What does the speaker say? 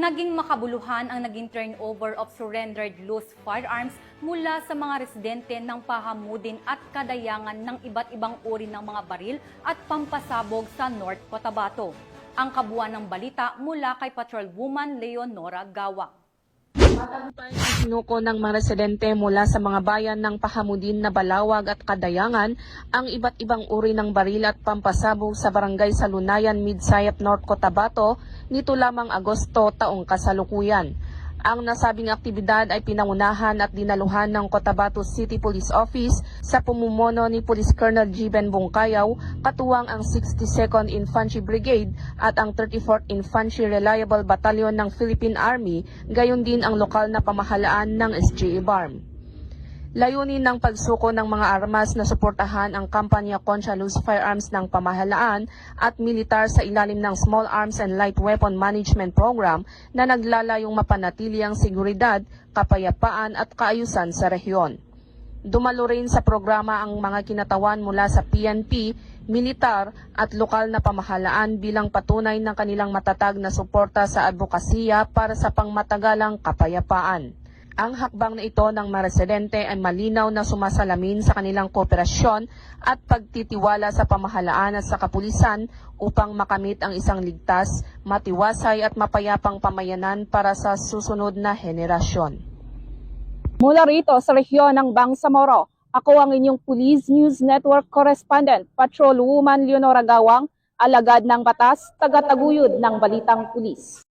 Naging makabuluhan ang naging turnover of surrendered loose firearms mula sa mga residente ng Pahamudin at Kadayangan ng iba't ibang uri ng mga baril at pampasabog sa North Cotabato. Ang kabuuan ng balita mula kay Patrolwoman Leonora Gawa. Matagumpay ang sinuko ng mga residente mula sa mga bayan ng Pahamudin na Balawag at Kadayangan ang iba't ibang uri ng baril at pampasabog sa barangay Salunayan, Midsayap, North Cotabato nito lamang Agosto taong kasalukuyan. Ang nasabing aktibidad ay pinangunahan at dinaluhan ng Cotabato City Police Office sa pamumuno ni Police Colonel Giben Bungkayaw, katuwang ang 62nd Infantry Brigade at ang 34th Infantry Reliable Battalion ng Philippine Army, gayon din ang lokal na pamahalaan ng SGA BARM. Layunin ng pagsuko ng mga armas na suportahan ang kampanya kontra loose firearms ng pamahalaan at militar sa ilalim ng Small Arms and Light Weapon Management Program na naglalayong mapanatili ang seguridad, kapayapaan at kaayusan sa rehiyon. Dumalo rin sa programa ang mga kinatawan mula sa PNP, militar at lokal na pamahalaan bilang patunay ng kanilang matatag na suporta sa advokasya para sa pangmatagalang kapayapaan. Ang hakbang na ito ng mga residente ay malinaw na sumasalamin sa kanilang kooperasyon at pagtitiwala sa pamahalaan at sa kapulisan upang makamit ang isang ligtas, matiwasay at mapayapang pamayanan para sa susunod na henerasyon. Mula rito sa rehiyon ng Bangsamoro, ako ang inyong Police News Network Correspondent, Patrolwoman Leonora Gawang, alagad ng batas, tagataguyod ng balitang pulis.